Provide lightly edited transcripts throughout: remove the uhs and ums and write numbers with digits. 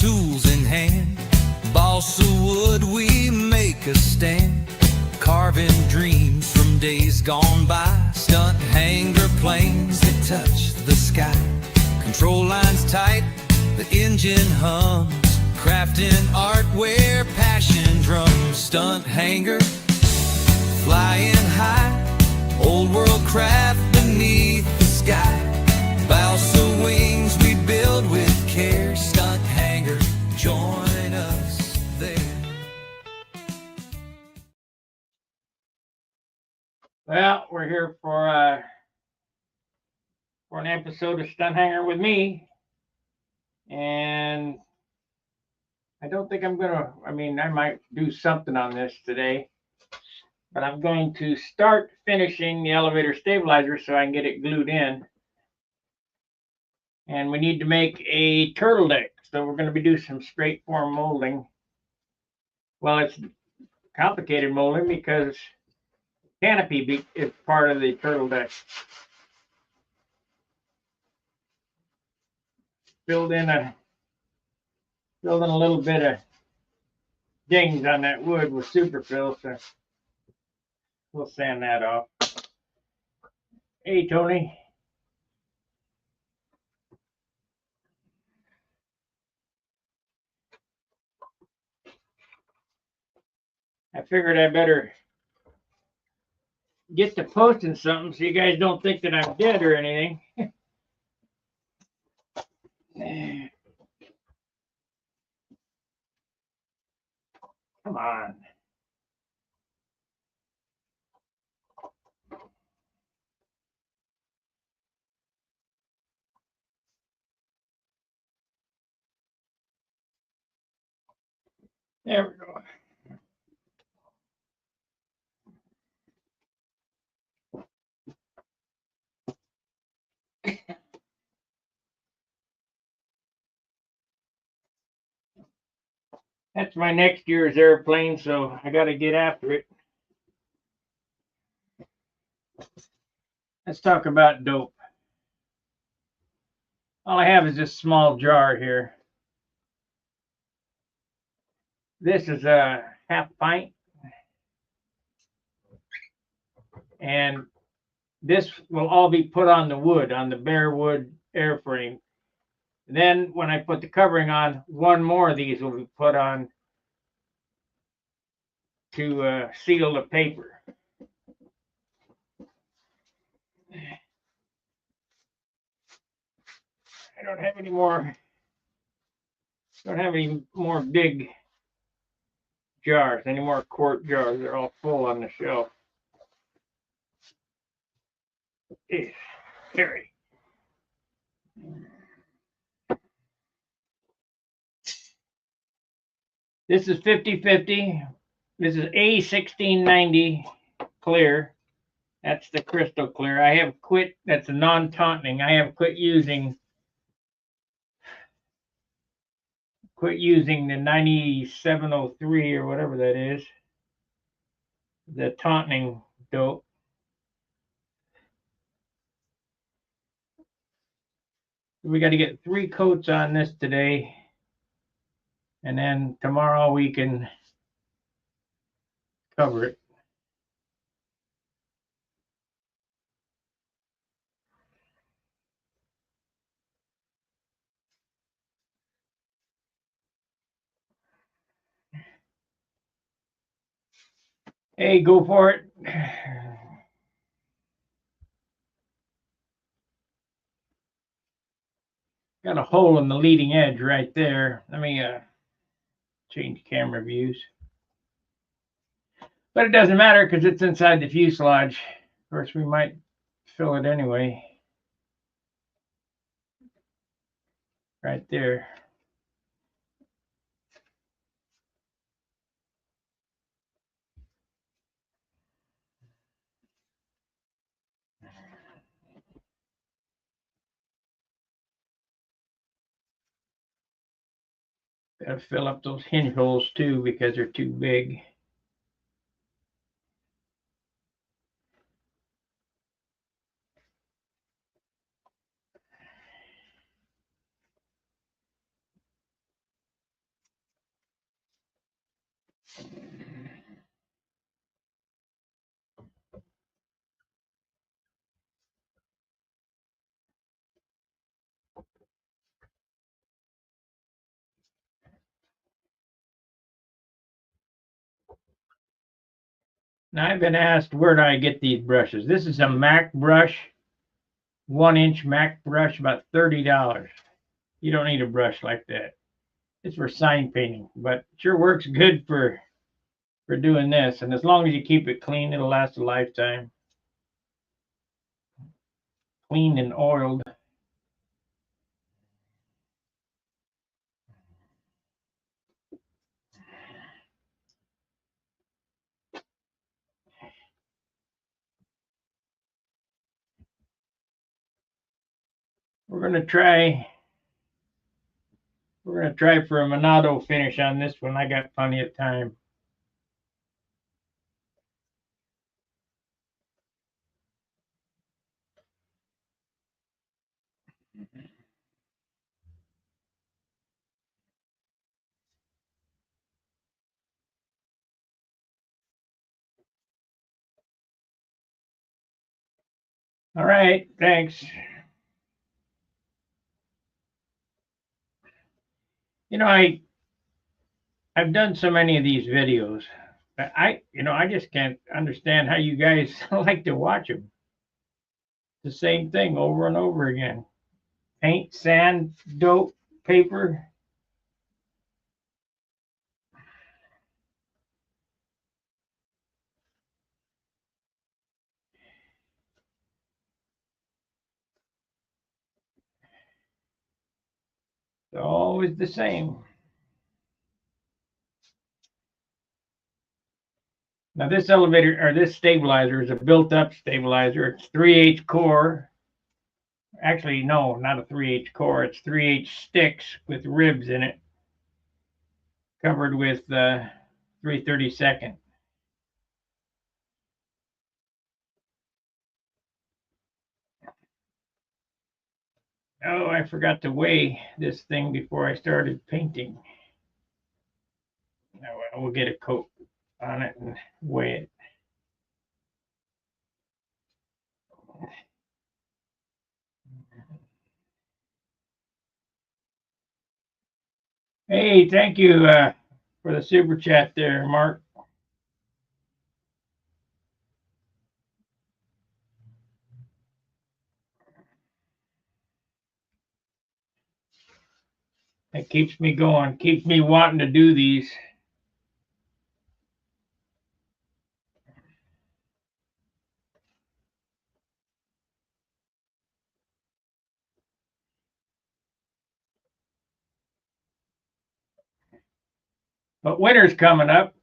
tools in hand. Balsa wood, we make a stand. Carving dreams from days gone by. Stunt hanger planes that touch the sky. Control lines tight, the engine hums. Crafting art where passion drums. Stunt hanger, flying high. Old world craft beneath the sky. Balsa wings we build with care. Stunt hanger, join us there. Well, we're here for an episode of Stunt Hanger with me, and I don't think I'm gonna. I mean, I might do something on this today, but I'm going to start finishing the elevator stabilizer so I can get it glued in. And we need to make a turtle deck, so we're going to be doing some straight form molding. Well, it's complicated molding because canopy is part of the turtle deck. Filled in a little bit of dings on that wood with superfill, so we'll sand that off. Hey, Tony. I figured I better get to posting something so you guys don't think that I'm dead or anything. Come on. There we go. That's my next year's airplane, so I got to get after it. Let's talk about dope. All I have is this small jar here. This is a half pint. And this will all be put on the wood, on the bare wood airframe. Then when I put the covering on, one more of these will be put on to seal the paper. I don't have any more big jars, any more quart jars. They're all full on the shelf. Jeez, Terry. This is 50/50. This is A1690 clear. That's the crystal clear. I have quit, that's a non-tauntning. I have quit using the 9703 or whatever that is. The tauntning dope. We got to get 3 coats on this today. And then tomorrow we can cover it. Hey, go for it. Got a hole in the leading edge right there. Let me change camera views. But it doesn't matter because it's inside the fuselage. Of course, we might fill it anyway. Right there. Gotta fill up those hinge holes too because they're too big. Now I've been asked where do I get these brushes. This is a Mac brush, 1-inch Mac brush, about $30. You don't need a brush like that. It's for sign painting, but it sure works good for doing this. And as long as you keep it clean, it'll last a lifetime. Cleaned and oiled. We're gonna try for a Monado finish on this one. I got plenty of time. All right, thanks. You know, I've done so many of these videos, but I just can't understand how you guys like to watch them. The same thing over and over again. Paint, sand, dope, paper. It's always the same. Now this elevator or this stabilizer is a built-up stabilizer. It's 3/8 core. Actually, no, not a 3/8 core. It's 3/8 sticks with ribs in it, covered with 3/32. Oh, I forgot to weigh this thing before I started painting. Now we'll get a coat on it and weigh it. Hey, thank you for the super chat there, Mark. It keeps me going, keeps me wanting to do these. But winter's coming up,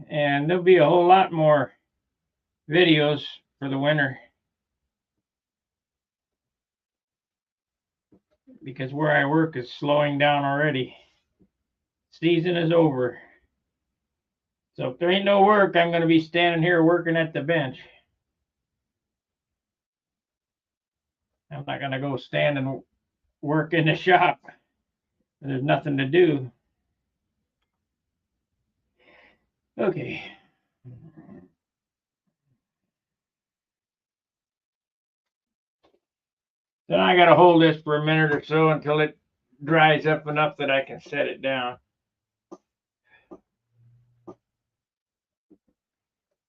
and there'll be a whole lot more videos for the winter because where I work is slowing down already. Season is over. So if there ain't no work, I'm going to be standing here working at the bench. I'm not going to go stand and work in the shop. There's nothing to do. Okay. Then I got to hold this for a minute or so until it dries up enough that I can set it down.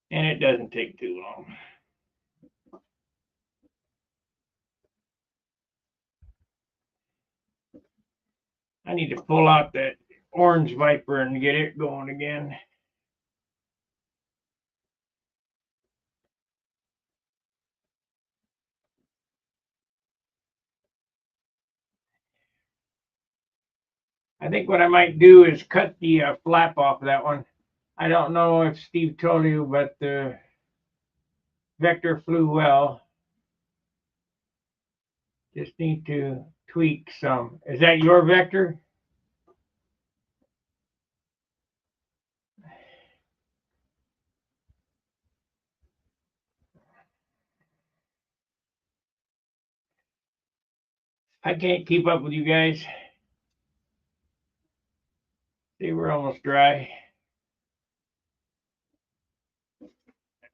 And it doesn't take too long. I need to pull out that orange Viper and get it going again. I think what I might do is cut the flap off of that one. I don't know if Steve told you, but the vector flew well. Just need to tweak some. Is that your vector? I can't keep up with you guys. See, we're almost dry.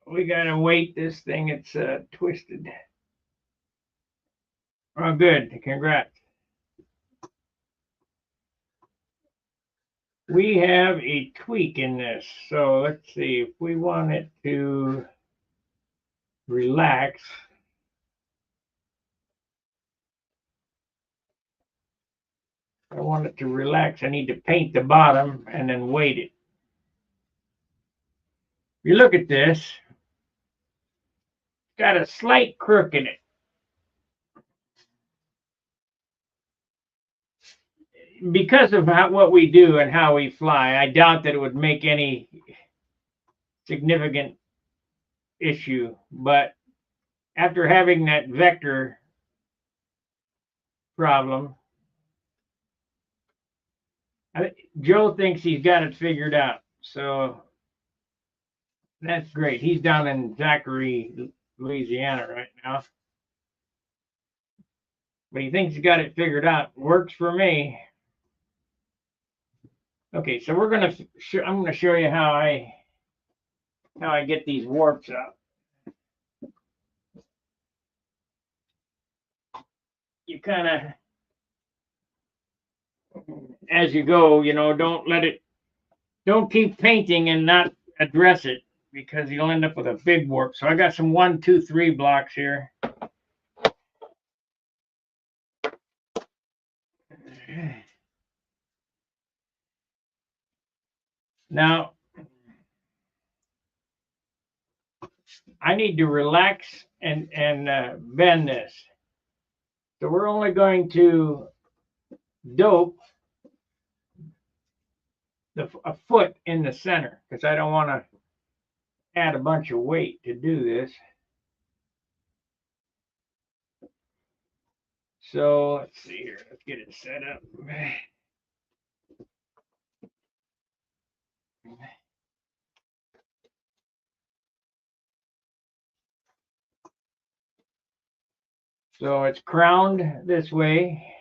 We gotta weight this thing. It's twisted. Oh, good. Congrats. we have a tweak in this. So let's see if we want it to relax. I want it to relax. I need to paint the bottom and then weight it. You look at this, it's got a slight crook in it. Because of what we do and how we fly, I doubt that it would make any significant issue. But after having that vector problem, Joe thinks he's got it figured out. So that's great. He's down in Zachary, Louisiana right now. But he thinks he's got it figured out. Works for me. Okay, so I'm gonna show you how I get these warps out. You kind of, as you go, don't keep painting and not address it because you'll end up with a big warp. So I got some 1, 2, 3 blocks here. Now, I need to relax and bend this. So we're only going to dope a foot in the center because I don't want to add a bunch of weight to do this. So let's see here. Let's get it set up. So it's crowned this way.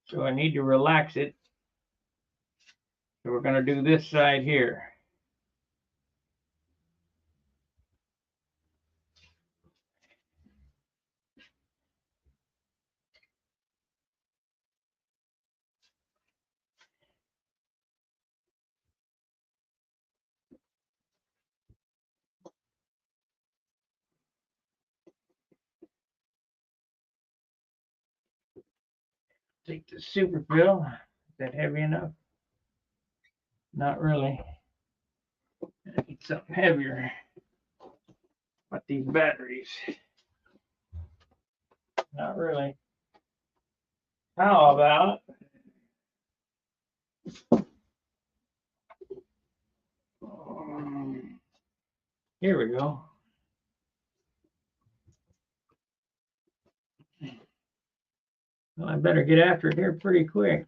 So I need to relax it. So we're going to do this side here. Take the super fill. Is that heavy enough? Not really. I need something heavier. But these batteries. Not really. How about here we go. Well, I better get after it here pretty quick.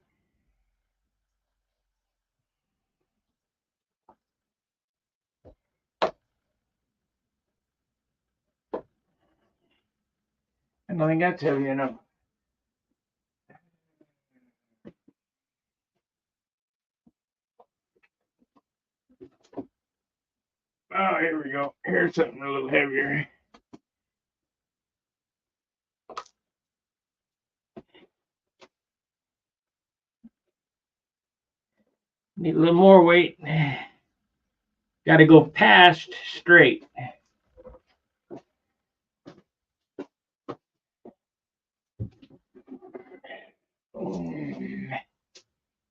I don't think that's heavy enough. Oh, here we go. Here's something a little heavier. Need a little more weight. Got to go past straight.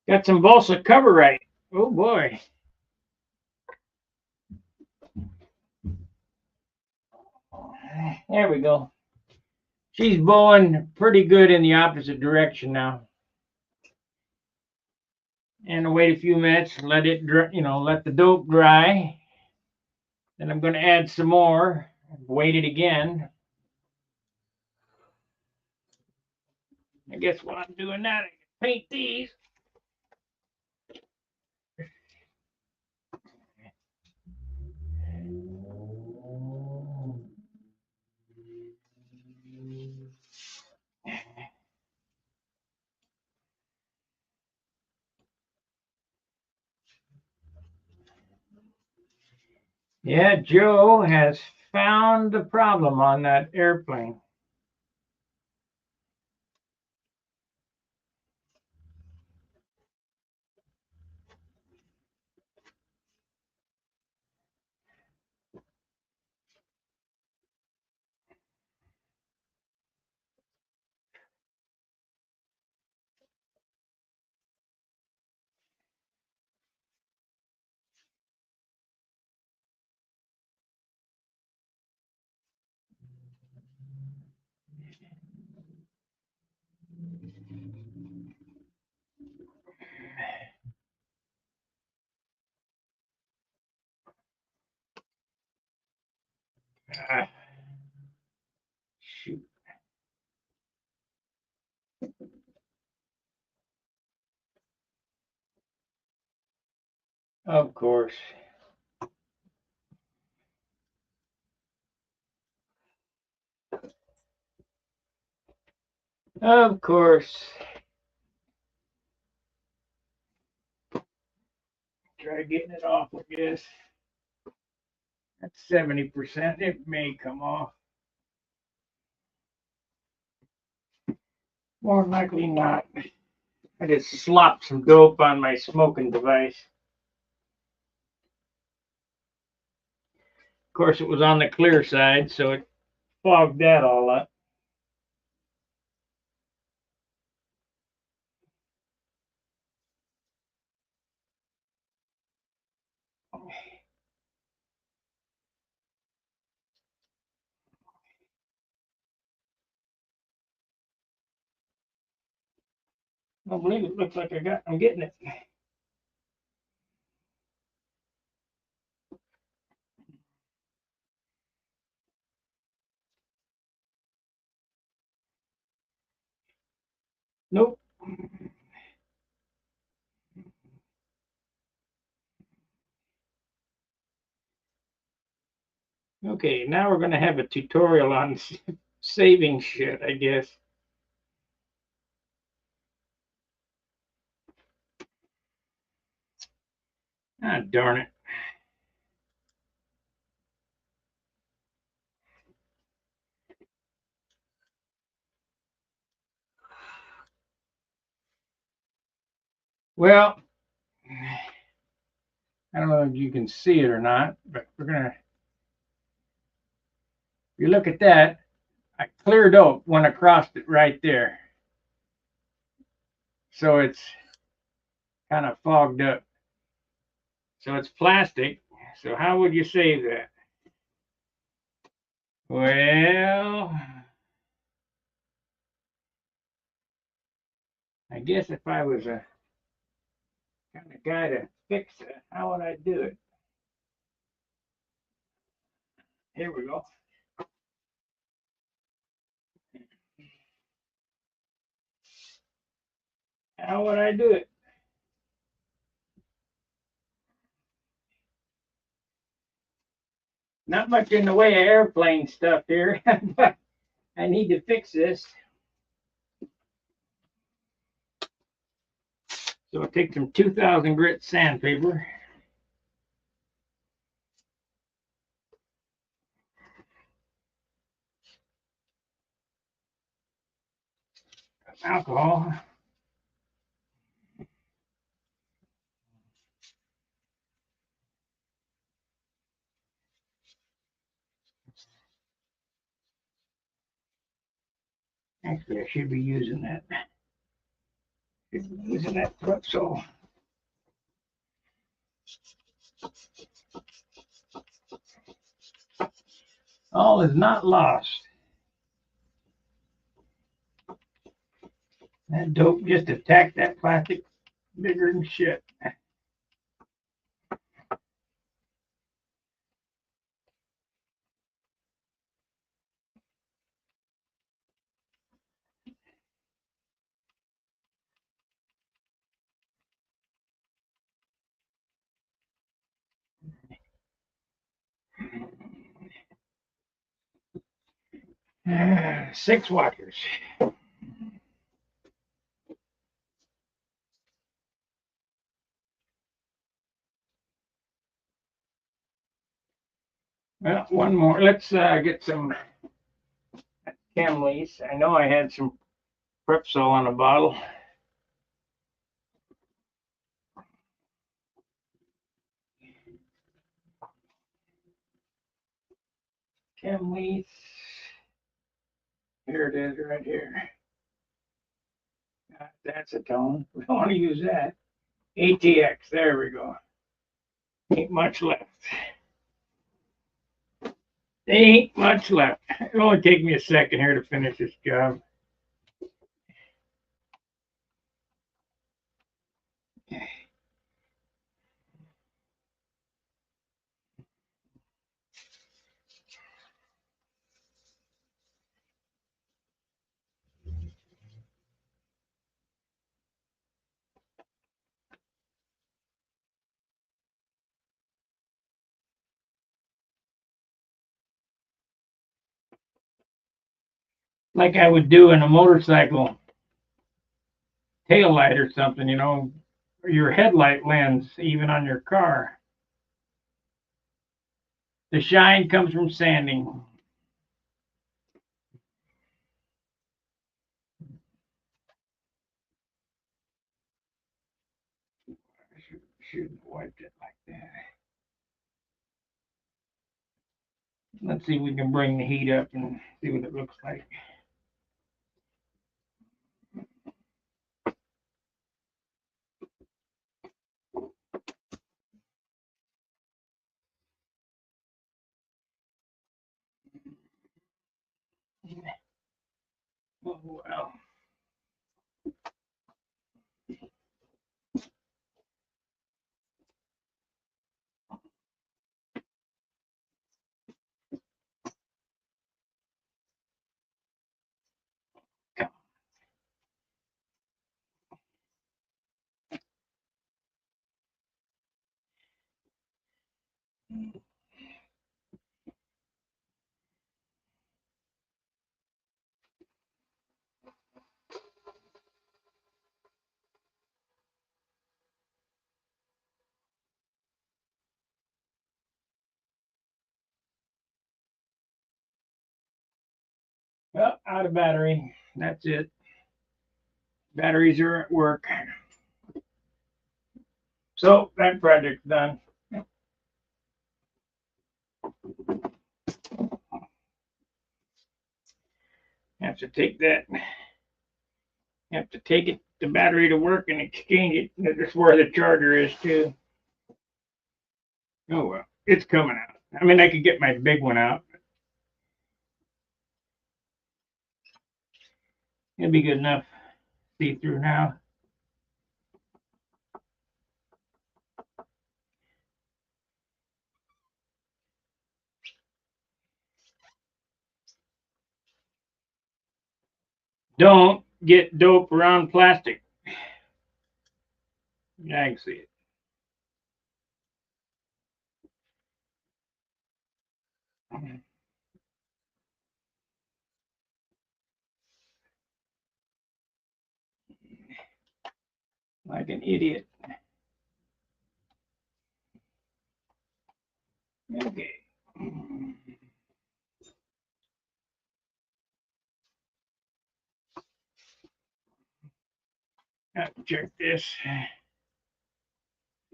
Got some balsa cover right. Oh boy. There we go. She's bowing pretty good in the opposite direction now. And I'll wait a few minutes, let it dry, let the dope dry. Then I'm going to add some more, weight it again. I guess while I'm doing that, I can paint these. Yeah, Joe has found the problem on that airplane. Ah, shoot. Of course. Of course. Try getting it off, I guess. That's 70%. It may come off. More likely not. I just slopped some dope on my smoking device. Of course, it was on the clear side, so it fogged that all up. I don't believe it. Looks like I'm getting it. Nope. Okay, now we're going to have a tutorial on saving shit, I guess. Ah, darn it. Well, I don't know if you can see it or not, but we're going to, if you look at that, I cleared out went across it right there. So it's kind of fogged up. So it's plastic. So how would you save that? Well, I guess if I was a kind of guy to fix it, how would I do it? Here we go. How would I do it? Not much in the way of airplane stuff here, but I need to fix this. So I'll take some 2000 grit sandpaper. Alcohol. Actually, I should be using that. Using that foot, so. All is not lost. That dope just attacked that plastic bigger than shit. Six watchers. Well, one One more. Let's get some Camleys. I know I had some Prepsol on a bottle. Camleys. Here it is, right here. That's a tone. We don't want to use that. ATX. There we go. Ain't much left. Ain't much left. It'll only take me a second here to finish this job. Like I would do in a motorcycle tail light or something, you know, or your headlight lens, even on your car. The shine comes from sanding. Shouldn't have wiped it like that. Let's see if we can bring the heat up and see what it looks like. Oh, well. Well, out of battery. That's it. Batteries are at work. So that project's done. Have to take that. Have to take it, the battery to work and exchange it. That's where the charger is too. Oh well, it's coming out. I mean, I could get my big one out. It'll be good enough. See through now. Don't get dope around plastic. Yeah, I can see it. Like an idiot. Okay. Have to check this. See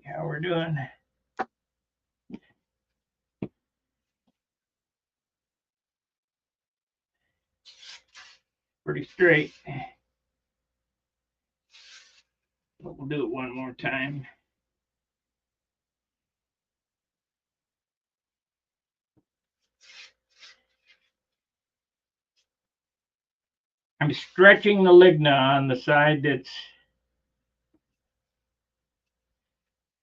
how we're doing. Pretty straight. But we'll do it one more time. I'm stretching the ligna on the side that's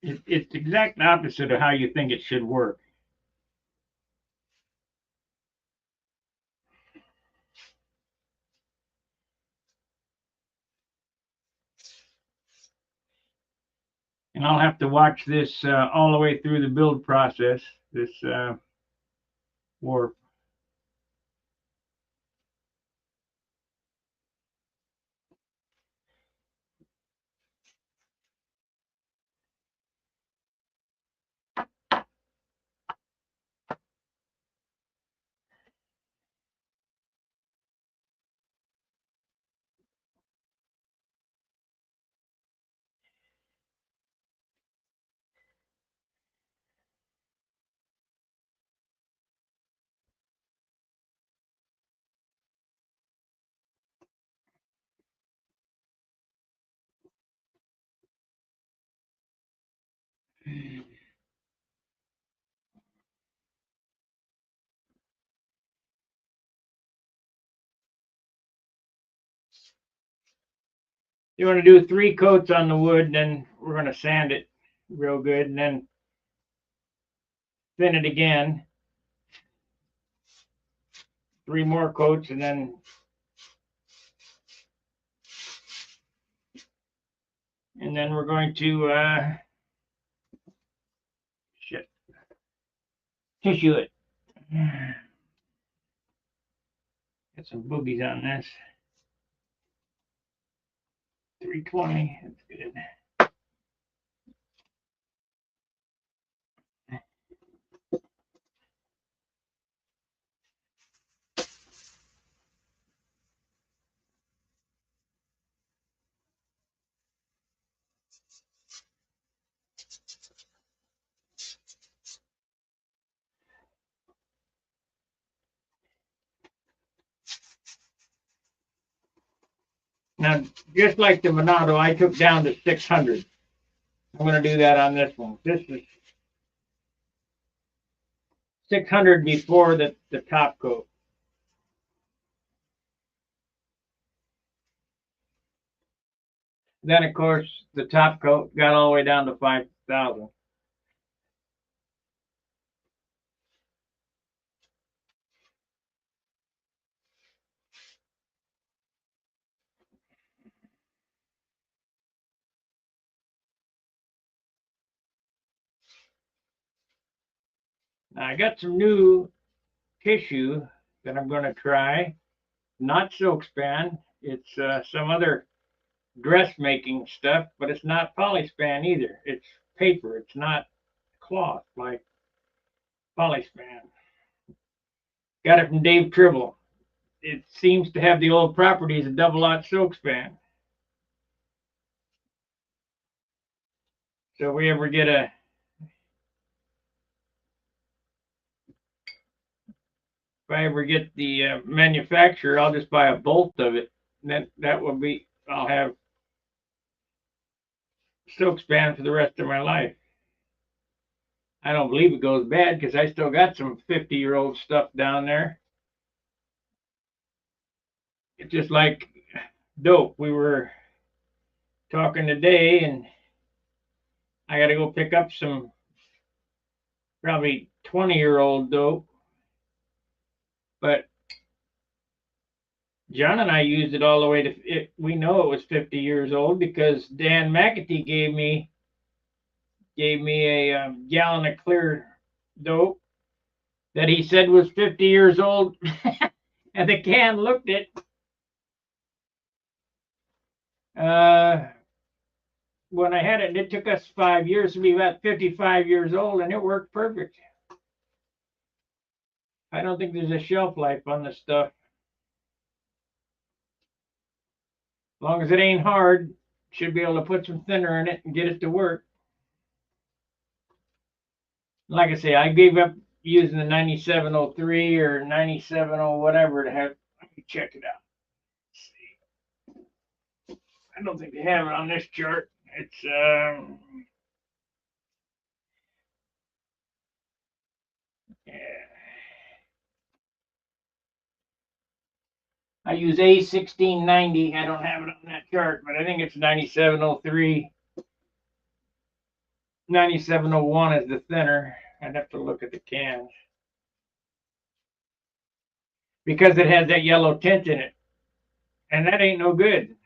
it's the exact opposite of how you think it should work. And I'll have to watch this all the way through the build process, this warp. You want to do 3 coats on the wood, and then we're going to sand it real good, and then thin it again. 3 more coats, and then we're going to tissue it. Get some boogies on this. 320. That's good. Now, just like the Monado, I took down to 600. I'm going to do that on this one. This is 600 before the top coat. Then, of course, the top coat got all the way down to 5,000. Now, I got some new tissue that I'm going to try. Not silk span. It's some other dressmaking stuff, but it's not polyspan either. It's paper. It's not cloth like polyspan. Got it from Dave Tribble. It seems to have the old properties of double-aught silk span. So if we ever get a if I ever get the manufacturer, I'll just buy a bolt of it. And that will be, I'll have silk span for the rest of my life. I don't believe it goes bad because I still got some 50-year-old stuff down there. It's just like dope. We were talking today, and I got to go pick up some probably 20-year-old dope. But John and I used it all the way to it. We know it was 50 years old because Dan McAtee gave me a gallon of clear dope that he said was 50 years old, and the can looked it. When I had it, it took us 5 years to be about 55 years old, and it worked perfect. I don't think there's a shelf life on this stuff. As long as it ain't hard, should be able to put some thinner in it and get it to work. Like I say, I gave up using the 9703 or 97 whatever to have. Let me check it out. Let's see. I don't think they have it on this chart. It's yeah. I use A1690. I don't have it on that chart, but I think it's 9703. 9701 is the thinner. I'd have to look at the cans. Because it has that yellow tint in it. And that ain't no good.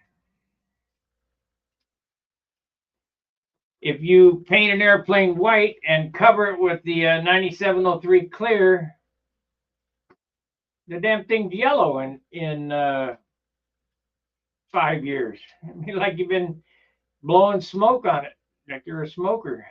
If you paint an airplane white and cover it with the 9703 clear, the damn thing's yellow in 5 years. I mean, like you've been blowing smoke on it, like you're a smoker.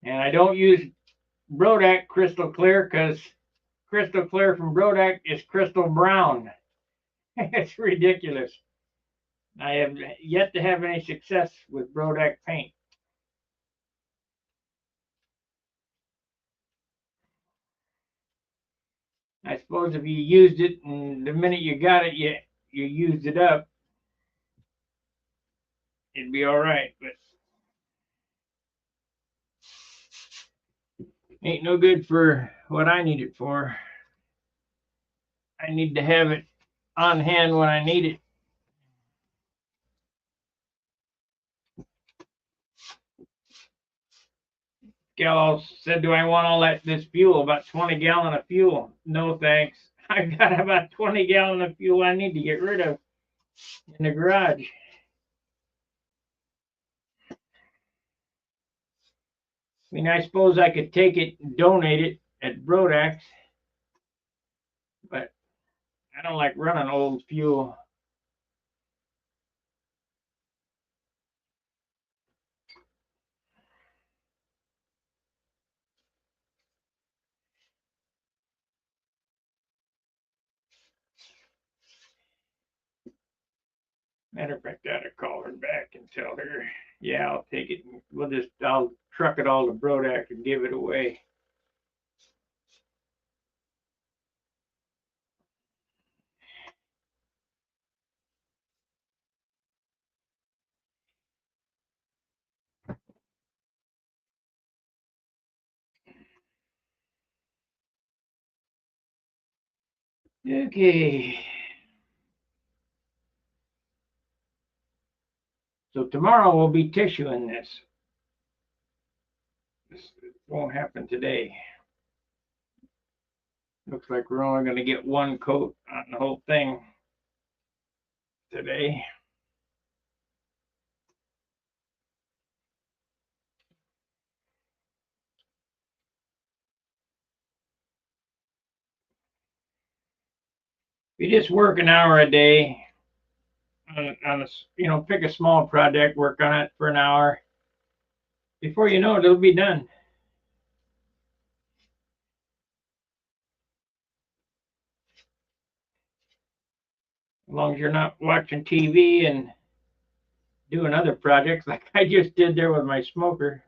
And I don't use Brodak crystal clear because crystal clear from Brodak is crystal brown. It's ridiculous. I have yet to have any success with Brodak paint. I suppose if you used it and the minute you got it, you used it up, it'd be all right. But ain't no good for what I need it for. I need to have it on hand when I need it. Gal said, "Do I want all this fuel? About 20 gallon of fuel?" No, thanks. I got about 20 gallon of fuel I need to get rid of in the garage. I mean, I suppose I could take it and donate it at Brodax, but I don't like running old fuel. Matter of fact, I ought to call her back and tell her, yeah, I'll take it. I'll truck it all to Brodax and give it away. Okay. So tomorrow will be tissue in this. This won't happen today. Looks like we're only going to get one coat on the whole thing today. You just work an hour a day on a, pick a small project, work on it for an hour. Before you know it, it'll be done. As long as you're not watching TV and doing other projects like I just did there with my smoker.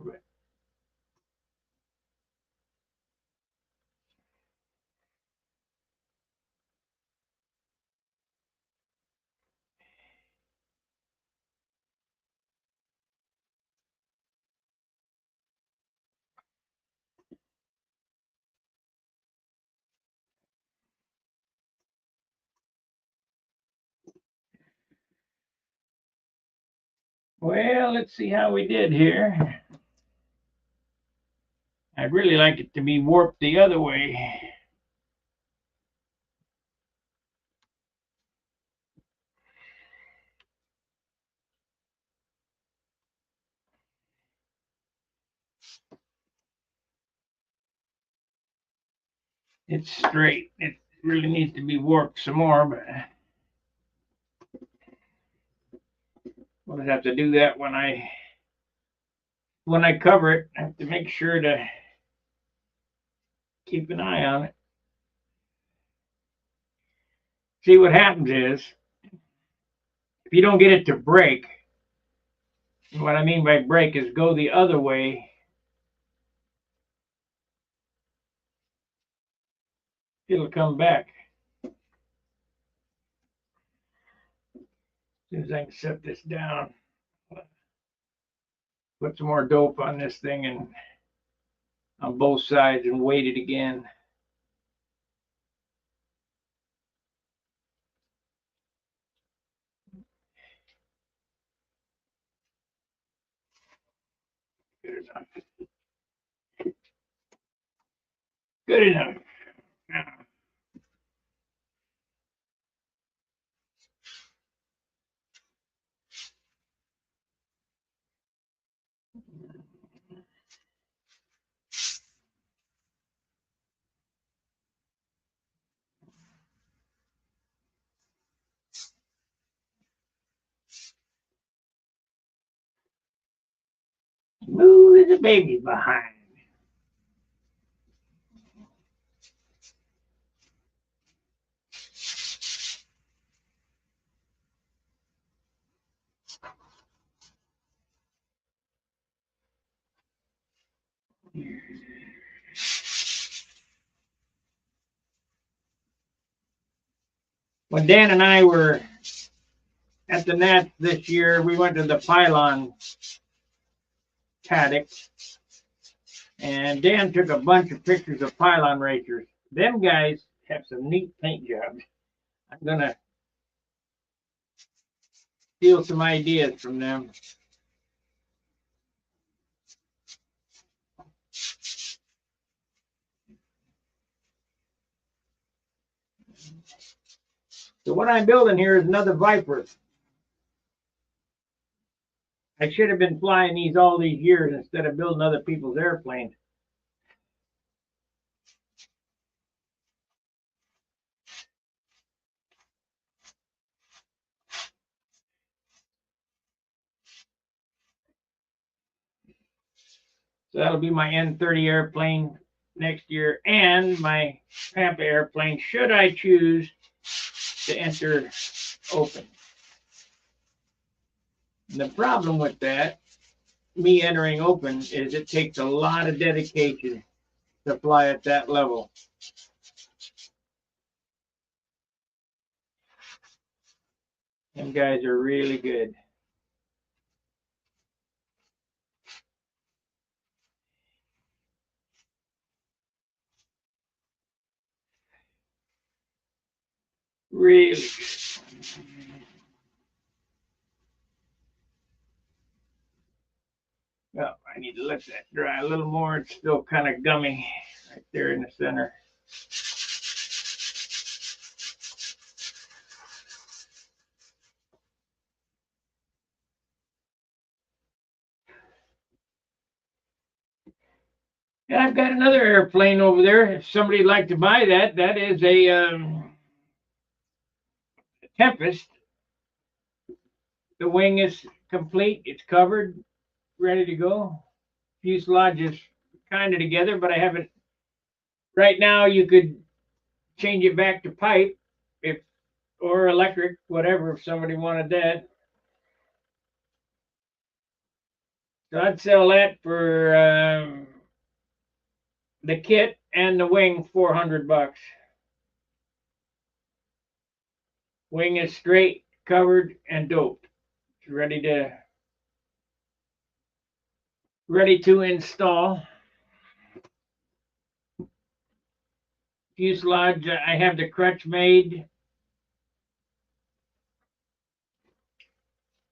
Well, let's see how we did here. I'd really like it to be warped the other way. It's straight. It really needs to be warped some more, but we'll have to do that when I cover it. I have to make sure to keep an eye on it. See, what happens is if you don't get it to break, what I mean by break is go the other way, it'll come back. As soon as I can set this down, put some more dope on this thing and on both sides and weight it again. Good enough. Good enough. Now, smooth as a baby behind. When Dan and I were at the Nats this year, we went to the pylon paddock, and Dan took a bunch of pictures of pylon racers. Them guys have some neat paint jobs. I'm gonna steal some ideas from them. So what I'm building here is another Viper. I should have been flying these all these years instead of building other people's airplanes. So that'll be my N-30 airplane next year and my Pampa airplane should I choose to enter open. And the problem with that, me entering open, is it takes a lot of dedication to fly at that level. Them guys are really good. Really good. Oh, I need to let that dry a little more. It's still kind of gummy right there in the center. And I've got another airplane over there. If somebody'd like to buy that, that is a Tempest. The wing is complete. It's covered, ready to go. Fuselage is kind of together, but I haven't. Right now, you could change it back to pipe, if or electric, whatever, if somebody wanted that. So I'd sell that for the kit and the wing, $400. Wing is straight, covered, and doped. It's ready to install. Fuselage, I have the crutch made.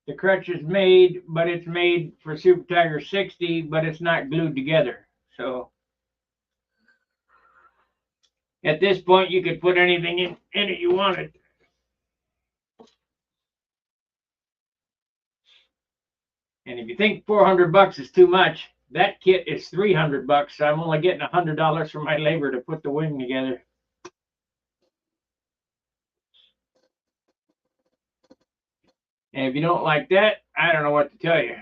The crutch is made, but it's made for Super Tiger 60, but it's not glued together. So at this point, you could put anything in it you wanted. And if you think $400 is too much, that kit is $300. So I'm only getting $100 for my labor to put the wing together. And if you don't like that, I don't know what to tell you.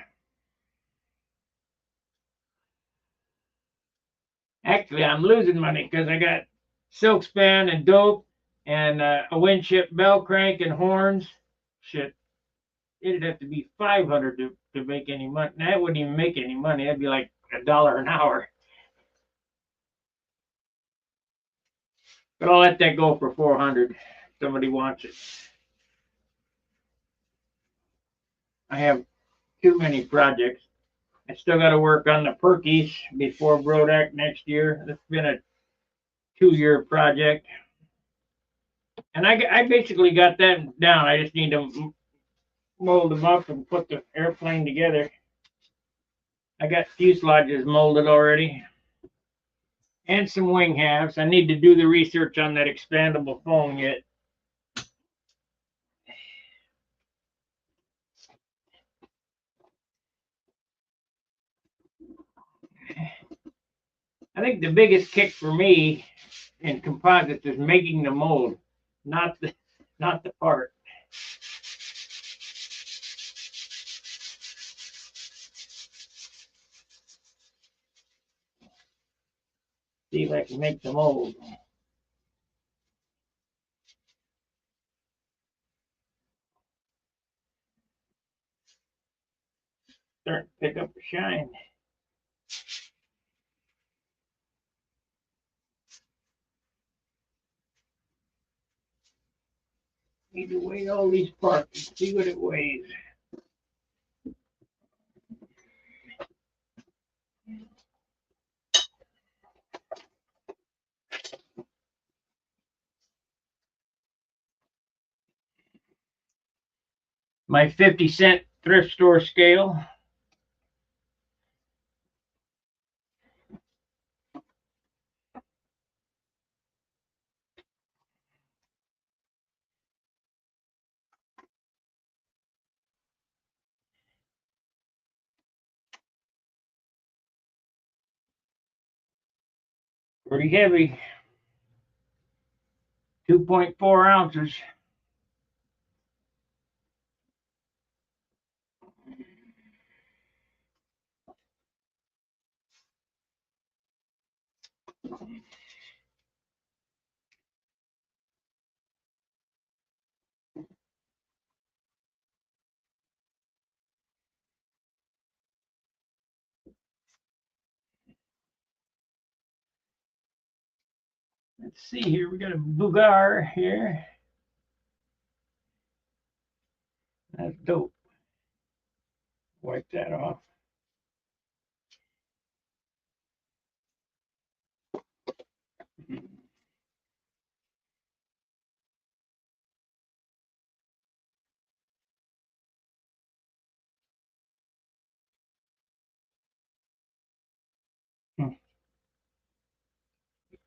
Actually, I'm losing money because I got silk span and dope and a windshield bell crank and horns. Shit, it'd have to be 500 to make any money. That wouldn't even make any money. That'd be like $1 an hour. But I'll let that go for 400 if somebody wants it. I have too many projects. I still got to work on the Perkies before Brodak next year. It's been a 2-year project. And I basically got that down. I just need to mold them up and put the airplane together. I got fuselages molded already. And some wing halves. I need to do the research on that expandable foam yet. I think the biggest kick for me in composites is making the mold, not the part. See if I can make the mold. Start to pick up the shine. Need to weigh all these parts, see what it weighs. My 50-cent thrift store scale. Pretty heavy. 2.4 ounces. Let's see here. We got a Bugar here. That's dope. Wipe that off.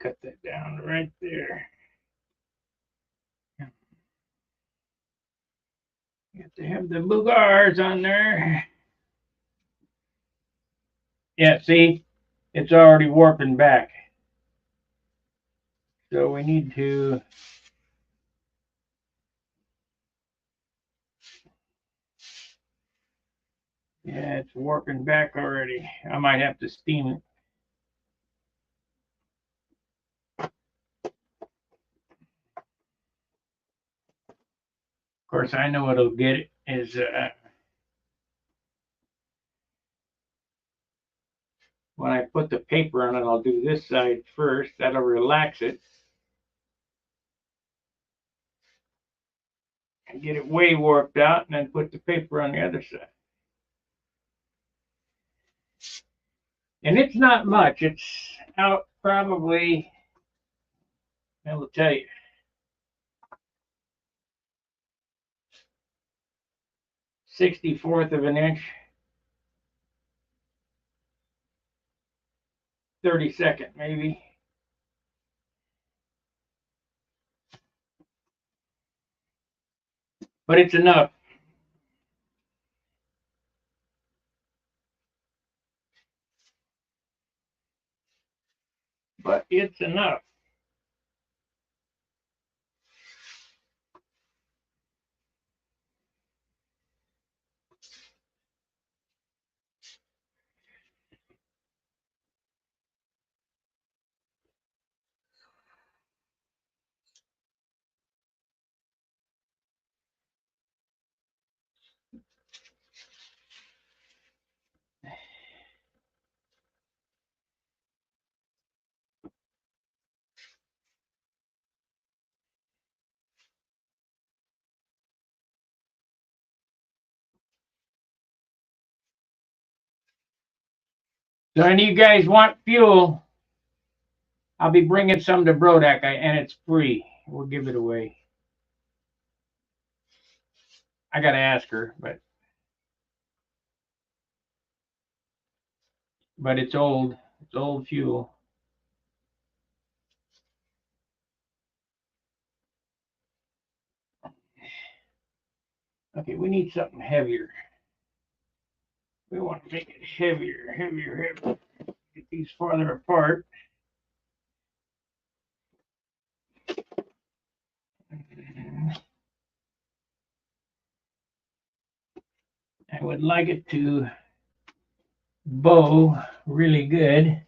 Cut that down right there. You have to have the Bugars on there. Yeah, see, it's already warping back. So we need to yeah, it's warping back already. I might have to steam it. Of course, I know what'll get it is when I put the paper on it, I'll do this side first. That'll relax it. And get it way warped out and then put the paper on the other side. And it's not much. It's out probably, I will tell you, 64th of an inch, 32nd maybe. But it's enough. But it's enough. So any of you guys want fuel, I'll be bringing some to Brodak, and it's free. We'll give it away. I got to ask her, but it's old. It's old fuel. Okay, we need something heavier. We want to make it heavier, heavier. Get these farther apart. I would like it to bow really good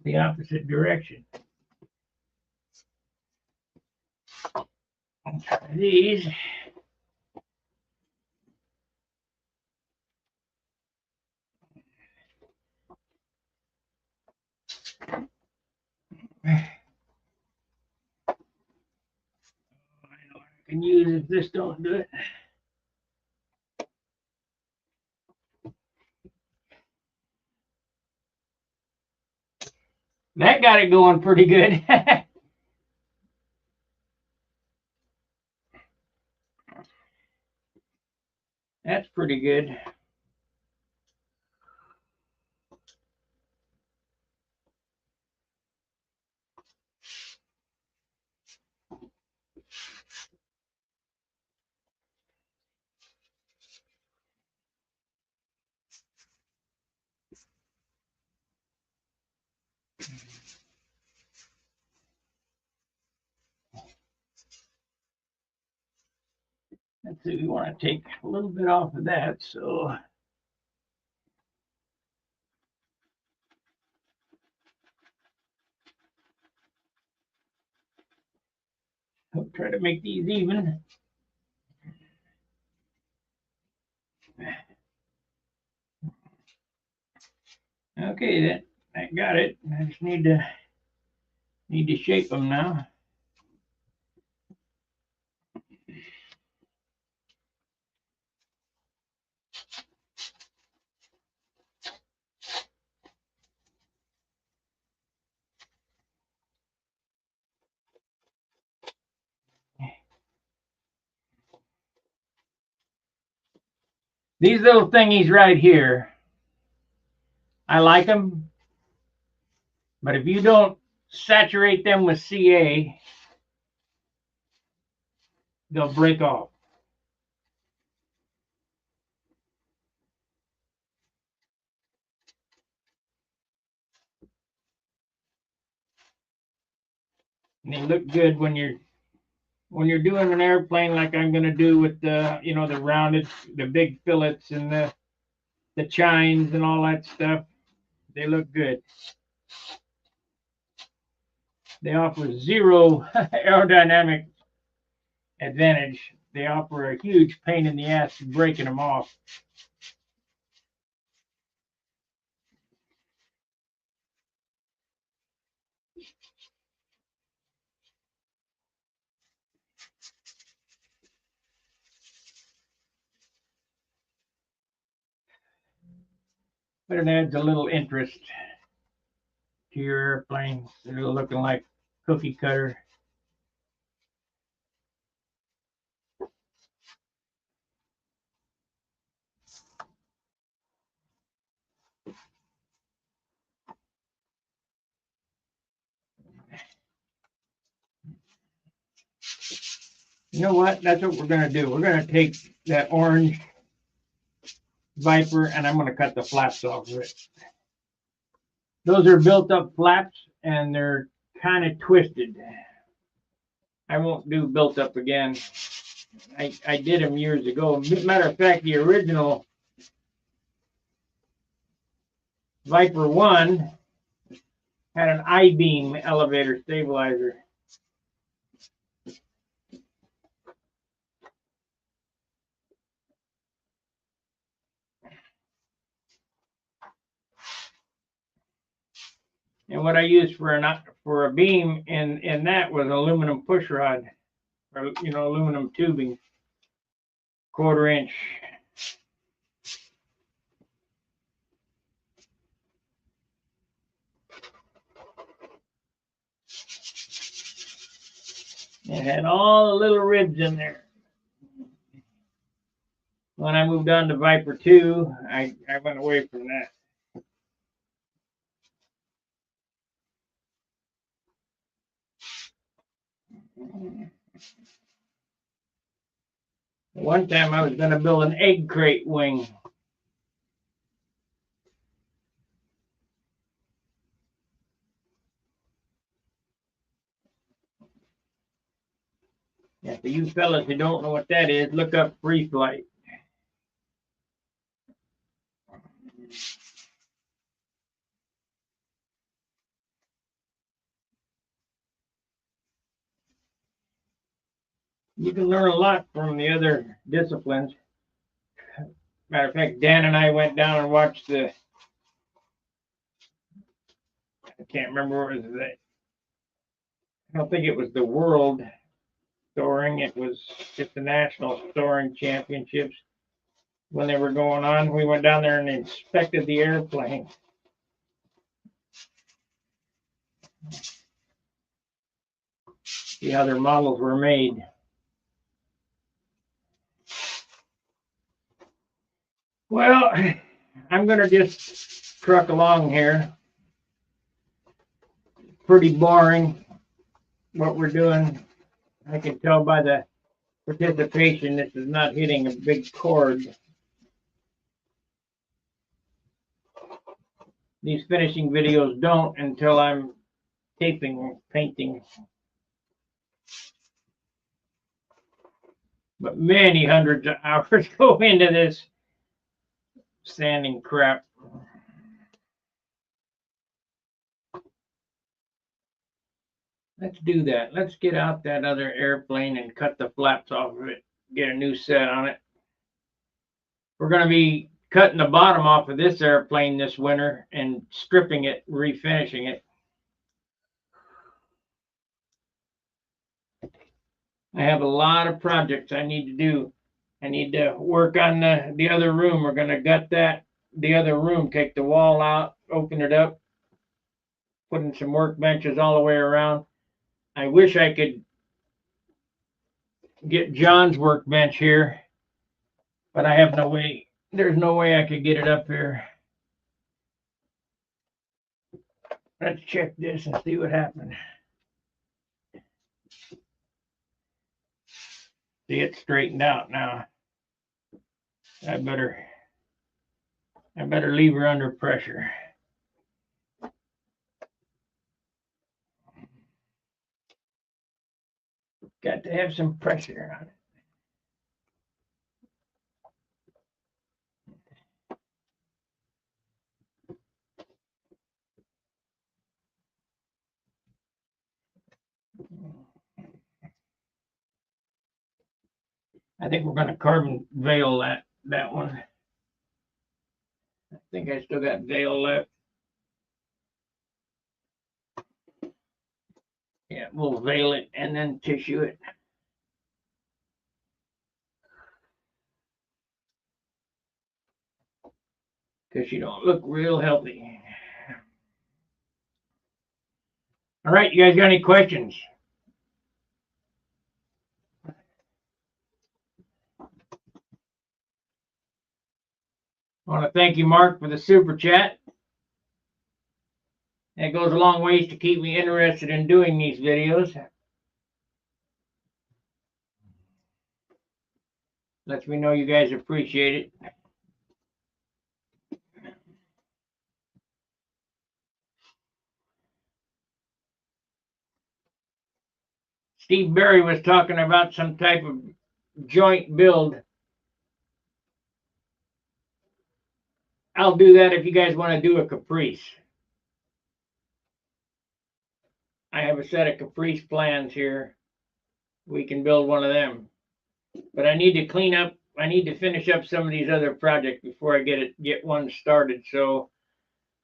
the opposite direction. I'll try these. can use if this don't do it. That got it going pretty good. That's pretty good. Let's see, we want to take a little bit off of that, so I'll try to make these even. Okay, that got it. I just need to shape them now. These little thingies right here, I like them, but if you don't saturate them with CA, they'll break off. And they look good when you're doing an airplane like I'm going to do with the the rounded, the big fillets and the chines and all that stuff. They look good. They offer zero aerodynamic advantage. They offer a huge pain in the ass breaking them off. But it adds a little interest to your airplane. They're looking like cookie cutter. You know what? That's what we're going to do. We're going to take that orange Viper and I'm going to cut the flaps off of it. Those are built up flaps and they're kind of twisted. I won't do built up again. I did them years ago. Matter of fact, the original Viper 1 had an I-beam elevator stabilizer. And what I used for a beam in that was aluminum push rod, or aluminum tubing, 1/4 inch. It had all the little ribs in there. When I moved on to Viper 2, I went away from that. One time I was going to build an egg crate wing. Yeah, for you fellas who don't know what that is, look up free flight. You can learn a lot from the other disciplines. Matter of fact, Dan and I went down and watched I can't remember what it was. I don't think it was the World soaring. It was just the national soaring championships when they were going on. We went down there and inspected the airplane. See how their models were made. Well, I'm going to just truck along here. Pretty boring what we're doing. I can tell by the participation this is not hitting a big chord. These finishing videos don't until I'm taping or painting. But many hundreds of hours go into this sanding crap. Let's do that. Let's get out that other airplane and cut the flaps off of it. Get a new set on it. We're going to be cutting the bottom off of this airplane this winter and stripping it, refinishing it. I have a lot of projects I need to do. I need to work on the other room. We're going to gut the other room, take the wall out, open it up, put in some workbenches all the way around. I wish I could get John's workbench here, but I have no way. There's no way I could get it up here. Let's check this and see what happened. See, it's straightened out now. I better leave her under pressure. Got to have some pressure on it. I think we're going to carbon veil that one. I think I still got veil left. Yeah, we'll veil it and then tissue it. Because you don't look real healthy. All right, you guys got any questions? I want to thank you, Mark, for the super chat. It goes a long ways to keep me interested in doing these videos. Lets me know you guys appreciate it. Steve Berry was talking about some type of joint build. I'll do that if you guys want to do a caprice. I have a set of caprice plans here. We can build one of them. But I need to clean up, I need to finish up some of these other projects before I get one started. So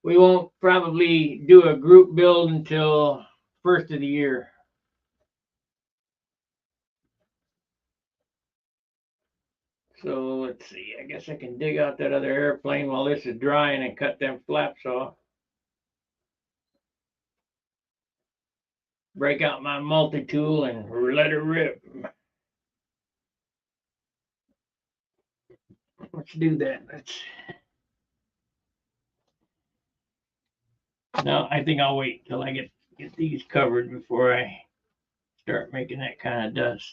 we won't probably do a group build until first of the year. So let's see, I guess I can dig out that other airplane while this is drying and cut them flaps off. Break out my multi-tool and let it rip. Let's do that. No, I think I'll wait till I get these covered before I start making that kind of dust.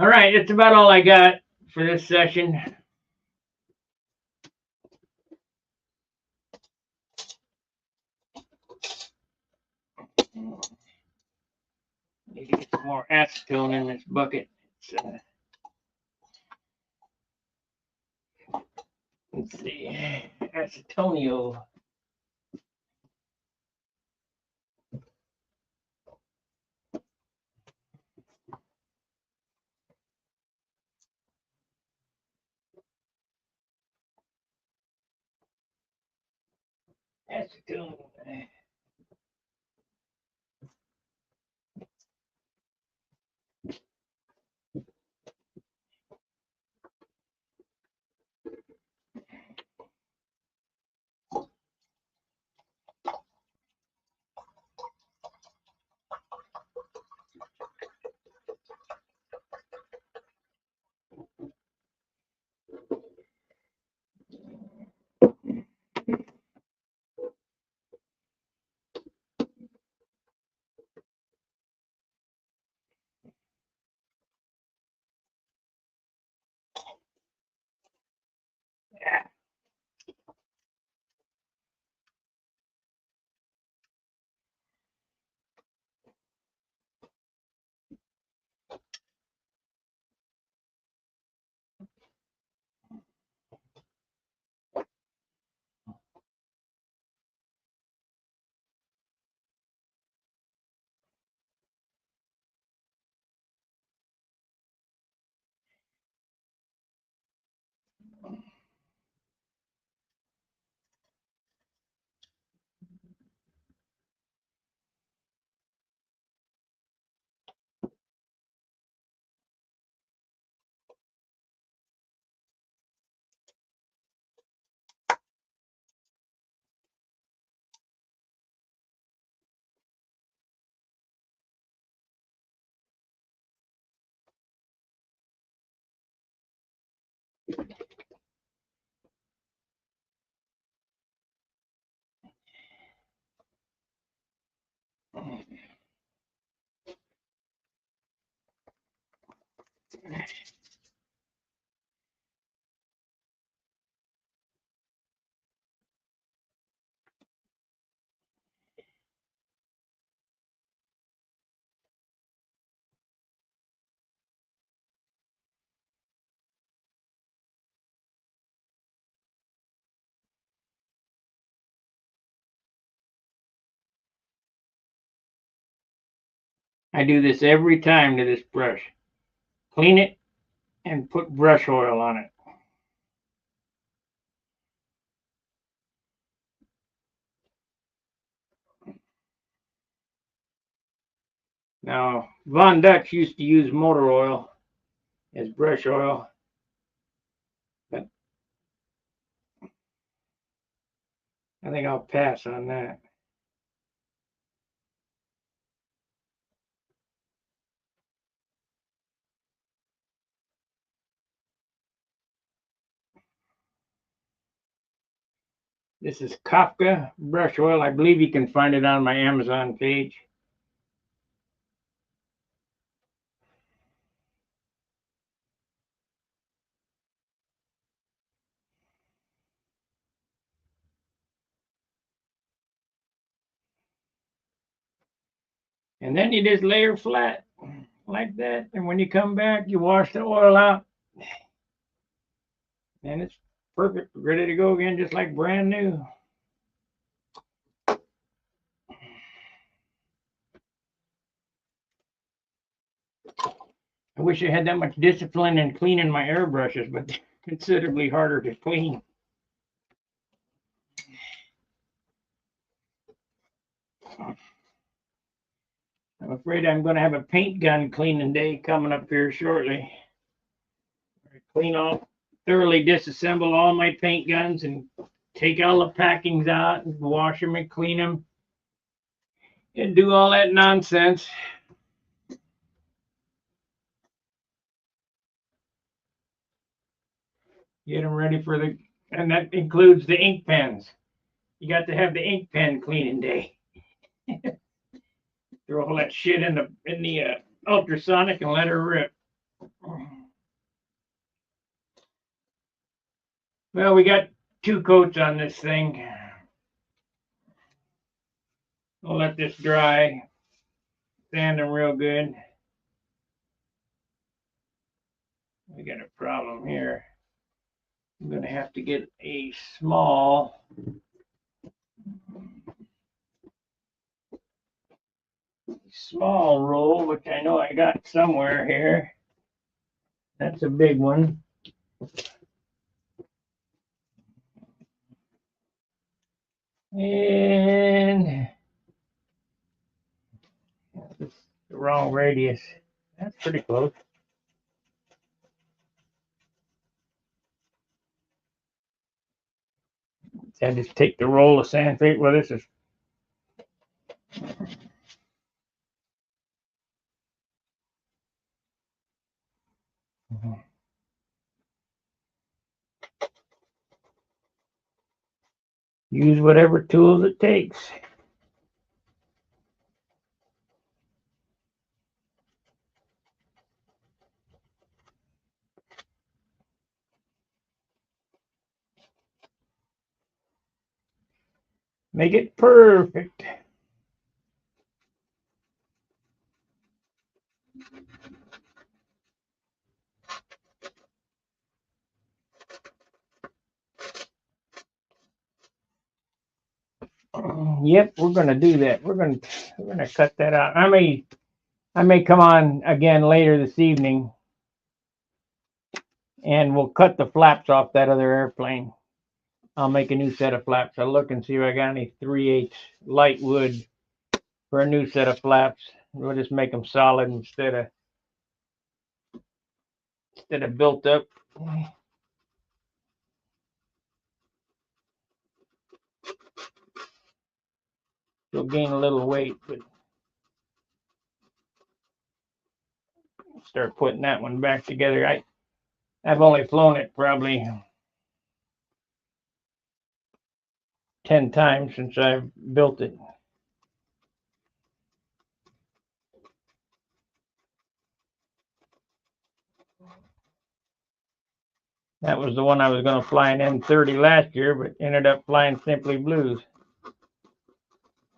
All right, that's about all I got for this session. Need to get some more acetone in this bucket. Let's see, acetonio. Acetone. I do this every time to this brush. Clean it and put brush oil on it. Now, Von Dutch used to use motor oil as brush oil, but I think I'll pass on that. This is Kafka brush oil. I believe you can find it on my Amazon page. And then you just layer flat like that. And when you come back, you wash the oil out. And it's perfect, ready to go again, just like brand new. I wish I had that much discipline in cleaning my airbrushes, but they're considerably harder to clean. I'm afraid I'm going to have a paint gun cleaning day coming up here shortly. Thoroughly disassemble all my paint guns and take all the packings out and wash them and clean them and do all that nonsense. Get them ready for and that includes the ink pens. You got to have the ink pen cleaning day. Throw all that shit in the ultrasonic and let her rip. Well, we got 2 coats on this thing. I'll let this dry. Sand them real good. We got a problem here. I'm going to have to get a small roll, which I know I got somewhere here. That's a big one. And that's the wrong radius. That's pretty close. I just take the roll of sandpaper. Well, this is. Use whatever tools it takes. Make it perfect. Yep, we're gonna do that. We're gonna cut that out. I may come on again later this evening, and we'll cut the flaps off that other airplane. I'll make a new set of flaps. I'll look and see if I got any 3/8 light wood for a new set of flaps. We'll just make them solid instead of built up. You'll gain a little weight, but start putting that one back together. I've only flown it probably 10 times since I've built it. That was the one I was going to fly an M30 last year, but ended up flying Simply Blues.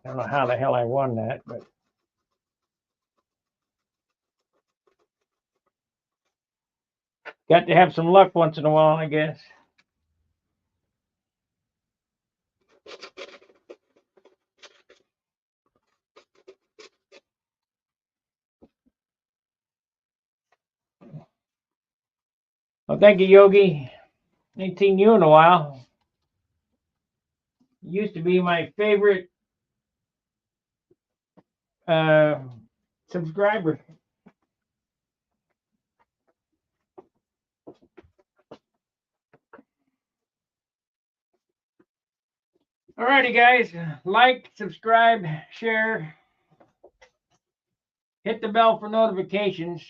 I don't know how the hell I won that, but got to have some luck once in a while, I guess. Well, thank you, Yogi. Ain't seen you in a while. You used to be my favorite subscriber. Alrighty, guys. Like, subscribe, share, hit the bell for notifications.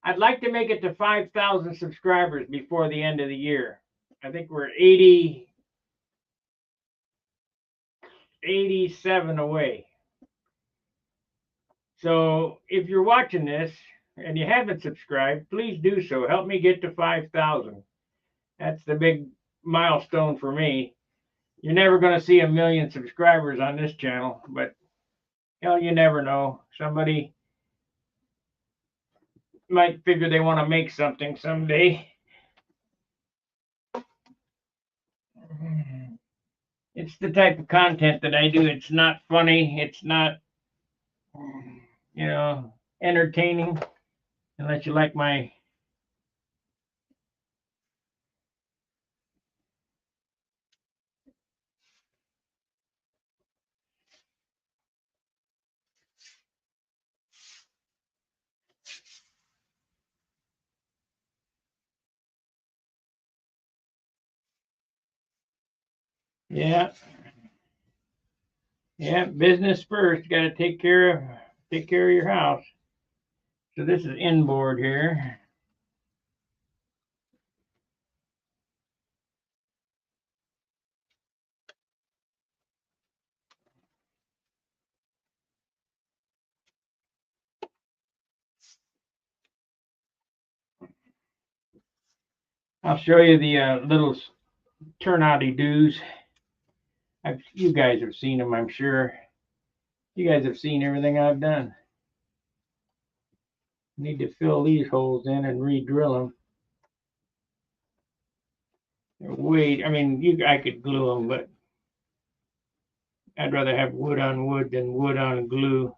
I'd like to make it to 5,000 subscribers before the end of the year. I think we're 87 away. So if you're watching this and you haven't subscribed, please do so. Help me get to 5,000. That's the big milestone for me. You're never going to see 1 million subscribers on this channel, but hell, you never know. Somebody might figure they want to make something someday. It's the type of content that I do. It's not funny. It's not, entertaining, unless you like my. Yeah, business first. Got to take care of your house. So this is inboard here. I'll show you the little turnouty doos. You guys have seen them, I'm sure. You guys have seen everything I've done. Need to fill these holes in and re-drill them. Wait, I mean, I could glue them, but I'd rather have wood on wood than wood on glue.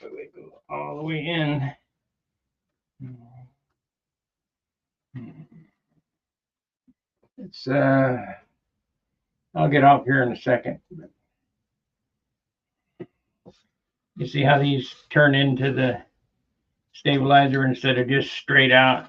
So they go all the way in. It's I'll get off here in a second. You see how these turn into the stabilizer instead of just straight out?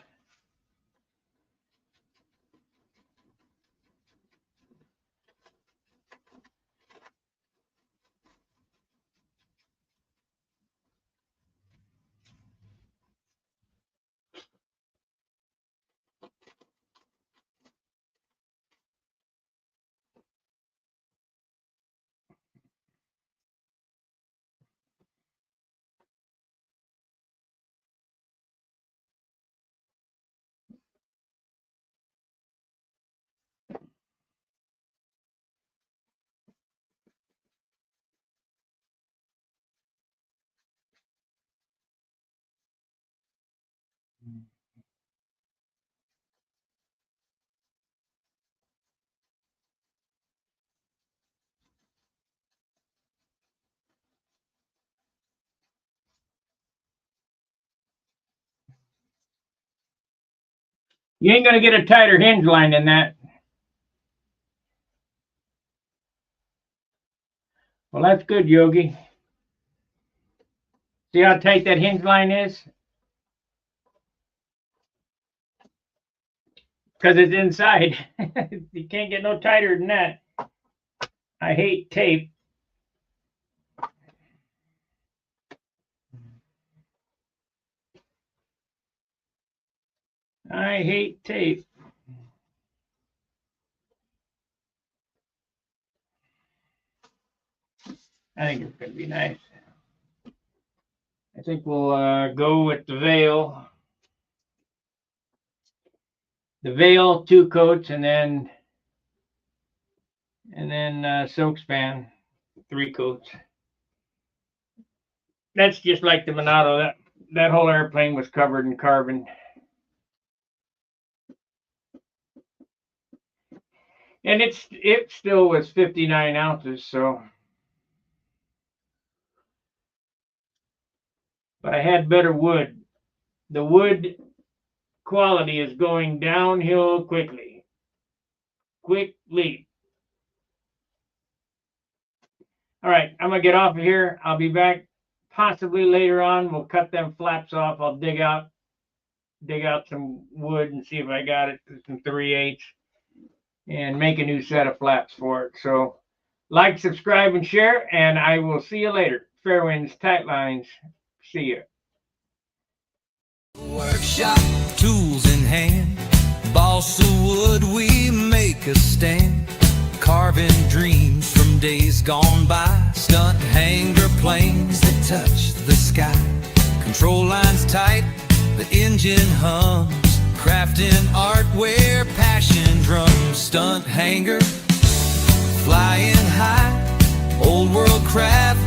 You ain't gonna get a tighter hinge line than that. Well, that's good, Yogi. See how tight that hinge line is? Because it's inside. You can't get no tighter than that. I hate tape. I hate tape. I think it's going to be nice. I think we'll go with the veil. The veil, 2 coats, and then silk span, 3 coats. That's just like the Monado. That whole airplane was covered in carbon. And it still was 59 ounces, so. But I had better wood. The wood quality is going downhill quickly. Quickly. All right, I'm going to get off of here. I'll be back possibly later on. We'll cut them flaps off. I'll dig out some wood and see if I got it, some 3/8, and make a new set of flaps for it. So like, subscribe, and share, and I will see you later. Fair winds, tight lines. See ya. Workshop, tools in hand, balsa wood, we make a stand, carving dreams from days gone by, stunt hanger planes that touch the sky, control lines tight, but engine hums, crafting art where passion drums, stunt hanger, flying high, old world craft